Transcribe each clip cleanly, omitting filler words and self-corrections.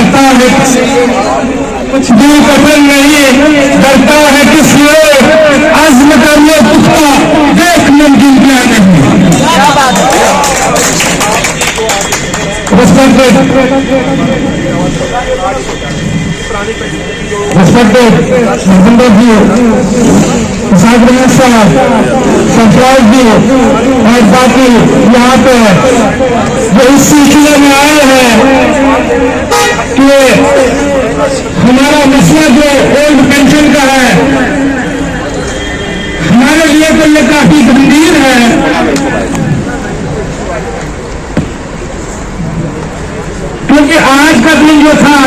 डरता है कुछ भी पसंद नहीं, डरता है किसलिए? अज़्म कर लो पुख्ता, देख मुमकिन क्या नहीं। Respected Narendra ji, सागरिया साहब, सरफराज जी और बाकी यहाँ पे जो इस सिलसिले में आए हैं कि हमारा मसला जो ओल्ड पेंशन का है, हमारे लिए तो ये काफी गंभीर है, क्योंकि आज का दिन जो था,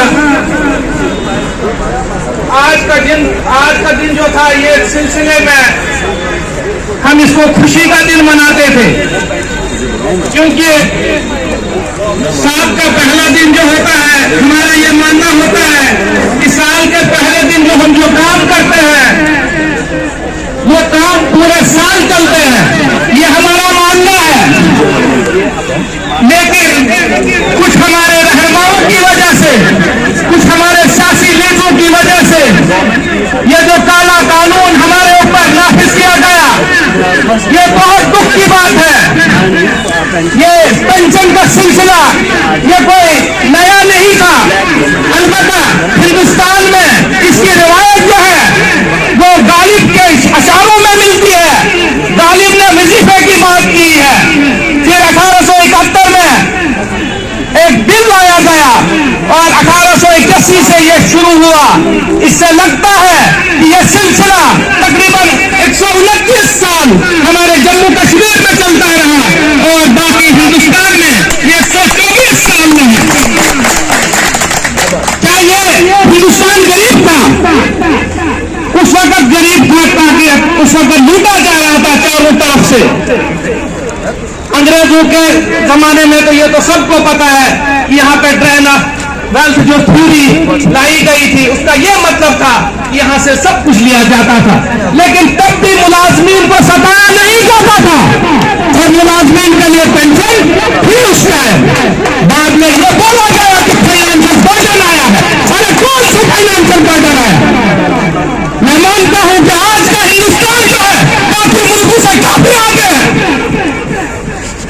आज का दिन जो था, ये सिलसिले में हम इसको खुशी का दिन मनाते थे, क्योंकि साल का पहला दिन जो होता है, हमारा ये मानना होता है कि साल के पहले दिन जो हम जो काम करते हैं वो काम पूरे साल चलते हैं, ये हमारा मानना है। लेकिन कुछ हमारे रहनुमाओं की वजह से, कुछ हमारे सियासी लीडरों की वजह से ये जो काला कानून हमारे ऊपर नाफिज किया गया, ये बहुत दुख की बात है। ये पेंशन का सिलसिला ये कोई नया नहीं था, अलबत्ता हिंदुस्तान में इसकी रिवायत जो है वो गालिब के अशारों में मिलती है। गालिब ने वजीफे की बात की है, फिर 1871 में एक बिल लाया गया और 1881 से यह शुरू हुआ। इससे लगता है कि यह सिलसिला तकरीबन 129 साल हमारे जम्मू कश्मीर में चलता रहा और बाकी हिंदुस्तान में यह 124 साल में है। क्या ये हिंदुस्तान गरीब था? उस वक्त गरीब था ताकि उस वक्त लूटा जा रहा था चारों तरफ से। अंग्रेजों के जमाने में तो ये तो सबको पता है कि यहाँ पे ड्रेन ऑफ वेल्थ जो थ्योरी लाई गई थी, उसका ये मतलब था कि यहाँ से सब कुछ लिया जाता था, लेकिन तब भी मुलाजमीन को सताया नहीं जाता था और मुलाजमीन के लिए पेंशन भी उसका है। बाद में ये बोला गया कि फाइनेंशियल बर्डन आया है। अरे कौन सा फाइनेंशियल बर्डन है? मैं मानता हूं कि आज का हिंदुस्तान जो है बाकी मुल्कों से काफी आगे है,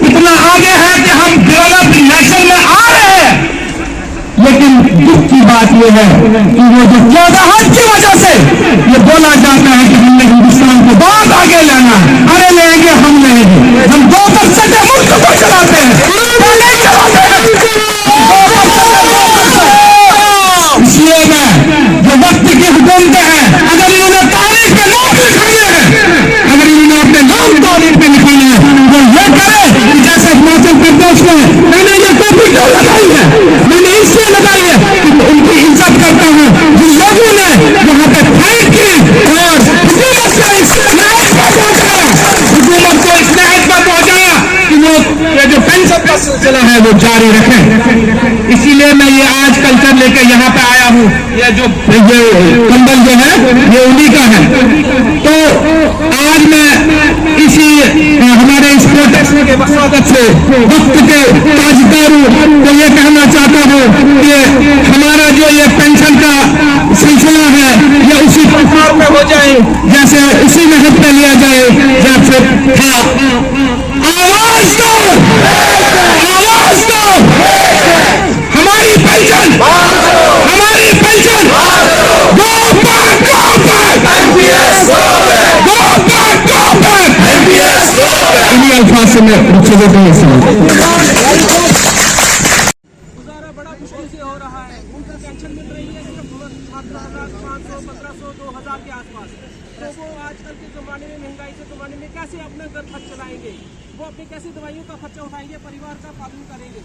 इतना आगे है कि हम डेवलप्ड नेशन में आ रहे हैं। लेकिन दुख की बात यह है कि वो जो चौधाहट की वजह से ये बोला जाता है कि हमने हिंदुस्तान को बहुत आगे लाना है। अरे लेंगे, हम लेंगे। हम 2% मुल्क को चलाते हैं, इसलिए मैं जो वक्त की हुकूमतें हैं, अगर इन्होंने तारीख के नाम लिखाने हैं, अगर इन्होंने अपने नाम तारीख पे लिखाने हैं, तो ये करे कि जैसे हिमाचल प्रदेश में मैंने ये टोपी क्यों लगाई है, मैंने इसलिए लगाई है कि उनकी इज्जत करता हूं जिन लोगों ने वहां पे फाइट की और हुकूमत को इस नहज पर पहुंचाया, हुकूमत को इस नहज पर पहुंचाया कि वो ये जो पेंशन का सिलसिला है वो जारी रखें। इसीलिए मैं ये आज कल्चर लेके यहाँ पे आया हूँ। ये जो कंबल जो है ये उन्हीं का है। तो आज मैं इसी हमारे इस प्रोटेस्ट के वसादत से वक्त के ताजदारों को ये कहना चाहता हूँ कि हमारा जो ये पेंशन का सिलसिला है ये उसी प्रकार में हो जाए जैसे उसी नहज पे लिया जाए जैसे था। आवाज दो, आवाज दो, हमारी पेंशन, हमारी pension, go back, go back, NPS go back, go back, go back, NPS go back. इन्हीं अल्फाज से मैं रुखसत हूं। गुजारा बड़ा मुश्किल से हो रहा है। उनको पेंशन मिल रही है सिर्फ 17,500, 1,500, 2,000 के आसपास। तो वो आजकल के ज़माने में, महंगाई के ज़माने में कैसे अपना घर खर्च चलाएंगे? वो अपनी कैसे दवाइयों का खर्चा उठाएंगे, परिवार का पालन करेंगे,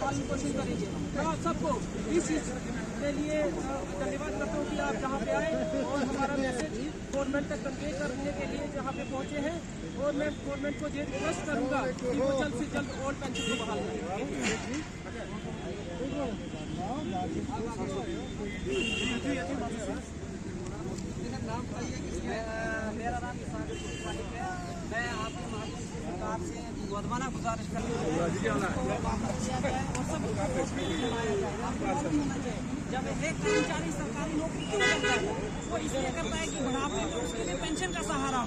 पालन पोषण करेंगे? तो आप सबको इस चीज़ के लिए धन्यवाद करता हूँ कि आप जहाँ पे आए और हमारा मैसेज गवर्नमेंट तक कन्वे करने के लिए जहाँ पे पहुँचे हैं। और मैं गवर्नमेंट को ये रिक्वेस्ट करूँगा कि वो जल्द से जल्द ओल्ड पेंशन को बहाल करें। मेरा नाम मैं आपके माध्यम से सरकार से मुआवजा गुजारिश करते हैं जब एक कर्मचारी सरकारी नौकरी क्यों करता है वो इसलिए करता है कि बुढ़ापे में उसके लिए पेंशन का सहारा हो।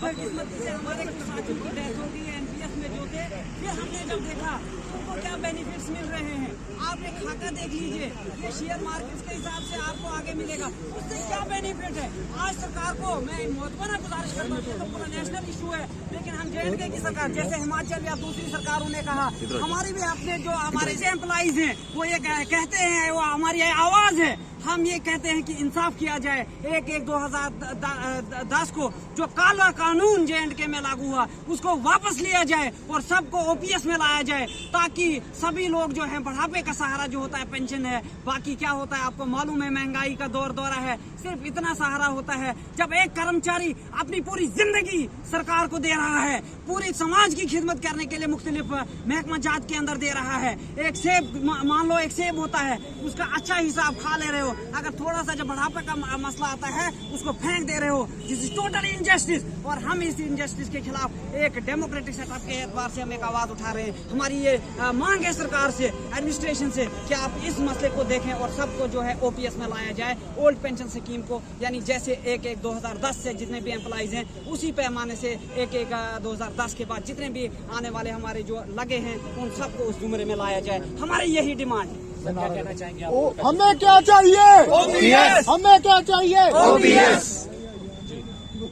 बदकिस्मती से हमारे कुछ साथियों की डेथ हो गई है एनपीएस में जो थे, फिर हमने जब देखा उनको क्या बेनिफिट्स मिल रहे हैं। आप एक खाका देख लीजिए, ये शेयर मार्केट के हिसाब से आपको आगे मिलेगा, उससे क्या बेनिफिट है। आज सरकार को मैं मुआवजा गुजारिश करता हूँ, तो पूरा नेशनल इशू है, लेकिन हम जे की सरकार जैसे हिमाचल या दूसरी सरकारों ने कहा, हमारी भी अपने जो हमारे एम्प्लॉइज हैं वो ये कहते हैं, वो हमारी आवाज है, हम ये कहते हैं कि इंसाफ किया जाए। 1/1/2010 को जो काला कानून जे&के में लागू हुआ उसको वापस लिया जाए और सबको ओपीएस में लाया जाए, ताकि सभी लोग जो है बुढ़ापे का सहारा जो होता है पेंशन है। बाकी क्या होता है आपको मालूम है, महंगाई का दौरा है, सिर्फ इतना सहारा होता है। जब एक कर्मचारी अपनी पूरी जिंदगी सरकार को दे रहा है, पूरी समाज की खिदमत करने के लिए मुख्तलिफ महकमा जात के अंदर दे रहा है, एक सेब मान लो एक सेब होता है, उसका अच्छा हिसाब खा ले रहे हो, अगर थोड़ा सा जब बुढ़ापे का मसला आता है उसको फेंक दे रहे हो, दिस इज टोटल इनजस्टिस। और हम इस इनजस्टिस के खिलाफ एक डेमोक्रेटिक सेटअप के एतबार से हम एक आवाज उठा रहे हैं। हमारी ये मांग है सरकार से, एडमिनिस्ट्रेशन से, कि आप इस मसले को देखें और सबको जो है ओपीएस में लाया जाए, ओल्ड पेंशन स्कीम को, यानी जैसे 1/1/2010 से जितने भी एम्प्लॉइज हैं उसी पैमाने से 1/1/2010 के बाद जितने भी आने वाले हमारे जो लगे हैं उन सबको उस जुमरे में लाया जाए। हमारी यही डिमांड है। क्या कहना चाहेंगे आप? हमें क्या चाहिए? OPS। हमें क्या चाहिए? OPS।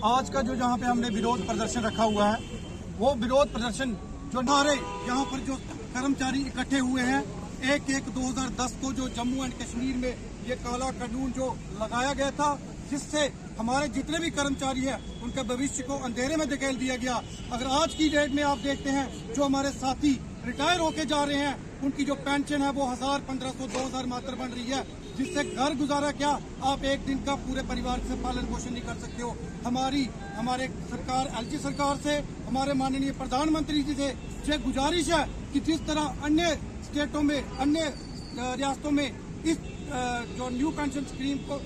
आज का जो जहाँ पे हमने विरोध प्रदर्शन रखा हुआ है, वो विरोध प्रदर्शन जो हमारे यहाँ पर जो कर्मचारी इकट्ठे हुए हैं, 1/1/2010 को जो जम्मू एंड कश्मीर में ये काला कानून जो लगाया गया था, जिससे हमारे जितने भी कर्मचारी हैं उनके भविष्य को अंधेरे में धकेल दिया गया। अगर आज की डेट में आप देखते हैं जो हमारे साथी रिटायर होके जा रहे हैं, उनकी जो पेंशन है वो 1000, 1500, 2000 मात्र बन रही है, जिससे घर गुजारा क्या, आप एक दिन का पूरे परिवार से पालन पोषण नहीं कर सकते हो। हमारे सरकार, एलजी सरकार से, हमारे माननीय प्रधानमंत्री जी से ये गुजारिश है कि जिस तरह अन्य स्टेटों में, अन्य रियासतों में इस जो न्यू पेंशन स्कीम को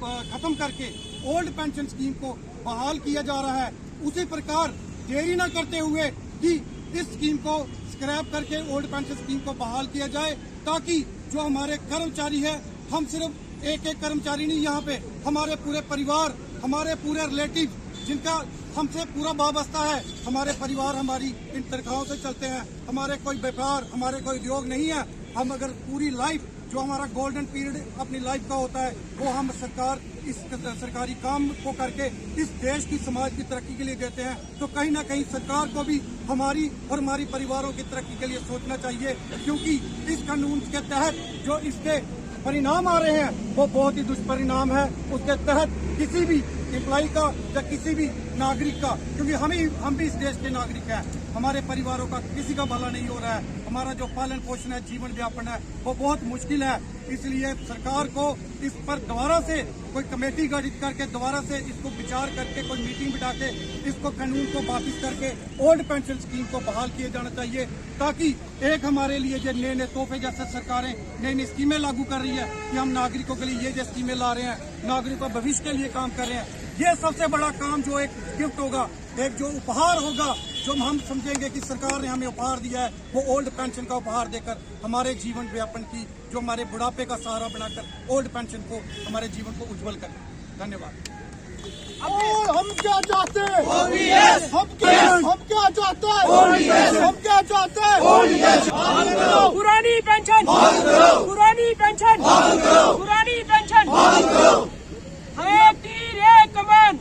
खत्म करके ओल्ड पेंशन स्कीम को बहाल किया जा रहा है, उसी प्रकार देरी न करते हुए कि इस स्कीम को स्क्रैप करके ओल्ड पेंशन स्कीम को बहाल किया जाए, ताकि जो हमारे कर्मचारी है, हम सिर्फ एक कर्मचारी नहीं, यहाँ पे हमारे पूरे परिवार, हमारे पूरे रिलेटिव जिनका हमसे पूरा वाबस्ता है, हमारे परिवार हमारी इन तनख्वाहों से चलते हैं, हमारे कोई व्यापार, हमारे कोई उद्योग नहीं है। हम अगर पूरी लाइफ जो हमारा गोल्डन पीरियड अपनी लाइफ का होता है वो हम इस सरकारी काम को करके इस देश की, समाज की तरक्की के लिए देते हैं, तो कहीं ना कहीं सरकार को भी हमारी और हमारी परिवारों की तरक्की के लिए सोचना चाहिए, क्योंकि इस कानून के तहत जो इसके परिणाम आ रहे हैं वो बहुत ही दुष्परिणाम है। उसके तहत किसी भी एम्प्लॉय का या किसी भी नागरिक का, क्योंकि हम भी इस देश के नागरिक हैं, हमारे परिवारों का किसी का भला नहीं हो रहा है, हमारा जो पालन पोषण है, जीवन व्यापन है, वो बहुत मुश्किल है। इसलिए सरकार को इस पर दोबारा से कोई कमेटी गठित करके दोबारा से इसको विचार करके कोई मीटिंग बिठा के इसको कानून को वापिस करके ओल्ड पेंशन स्कीम को बहाल किया जाना चाहिए, ताकि एक हमारे लिए जो नए नए तोहफे जैसे सरकारें नई नई स्कीमें लागू कर रही है कि हम नागरिकों के लिए ये जो स्कीमें ला रहे हैं, नागरिकों का भविष्य के लिए काम कर रहे हैं, ये सबसे बड़ा काम जो एक गिफ्ट होगा, एक जो उपहार होगा, जो हम समझेंगे कि सरकार ने हमें उपहार दिया है, वो ओल्ड पेंशन का उपहार देकर हमारे जीवन व्यापन की, जो हमारे बुढ़ापे का सहारा बनाकर ओल्ड पेंशन को, हमारे जीवन को उज्जवल करें। धन्यवाद। हम क्या चाहते हैं? हम क्या चाहते हैं? हम क्या चाहते हैं? पुरानी पेंशन, पुरानी पेंशन, पुरानी पेंशन, एक तीर एक कमान,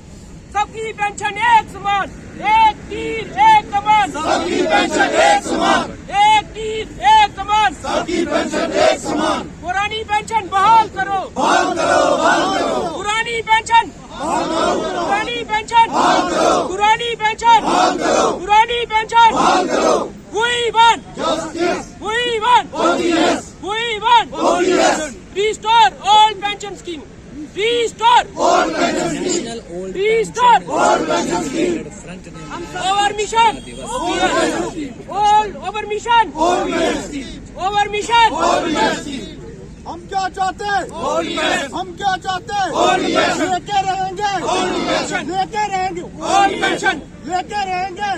सबकी पेंशन एक समान, एक तीर एक कमान, सबकी पेंशन एक समान, एक तीर एक कमान, सबकी पेंशन एक समान। पुरानी पेंशन बहाल करो, बहाल करो, बहाल करो, पुरानी पेंशन, पुरानी पेंशन, पुरानी पेंशन, पुरानी pension, We want justice. We want ODS. We want ODS. Restore all pension scheme. Restore all pension scheme. Restore all pension scheme. Our mission. All our mission. Our mission. हम क्या चाहते हैं? हम क्या चाहते हैं? लेके रहेंगे, लेके रहेंगे, लेके रहेंगे।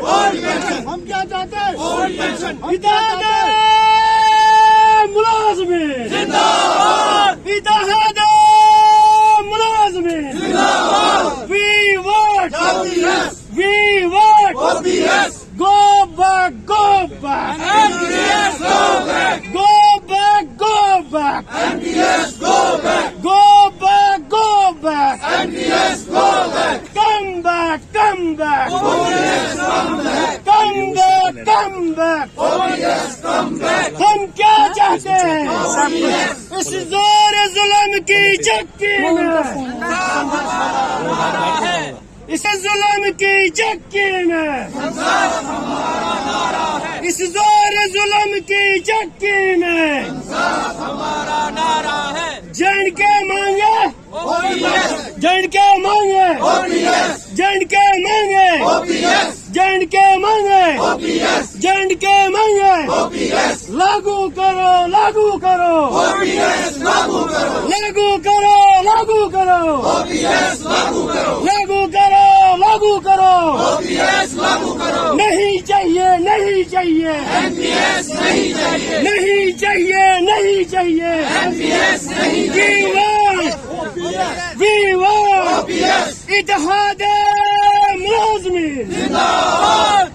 हम क्या चाहते हैं? मुलाजमीन जिंदाबाद, मुलाजमीन जिंदाबाद। We want, we want, go back, go back, MPS go back, go back, go back, MPS go back, go back, go back, MPS go back, come back, come back, OPS come back, come back, come back, OPS come back। हम क्या चाहते हैं? इस जोर जुल्म की चक्की में, इस जुल्म की चक्की में, इस जोर जुल्म की चक्की में हमारा नारा है। जन के मांगे, जन के मांगे, जन के मांगे, जन के मांगे, जन के मांगे। लागू करो, लागू करो, लागू करो, लागू करो, लागू करो, लागू करो, लागू करो, नहीं चाहिए, नहीं चाहिए, नहीं चाहिए, नहीं चाहिए, we want इत्तेहाद मुलाजमीन जिंदाबाद।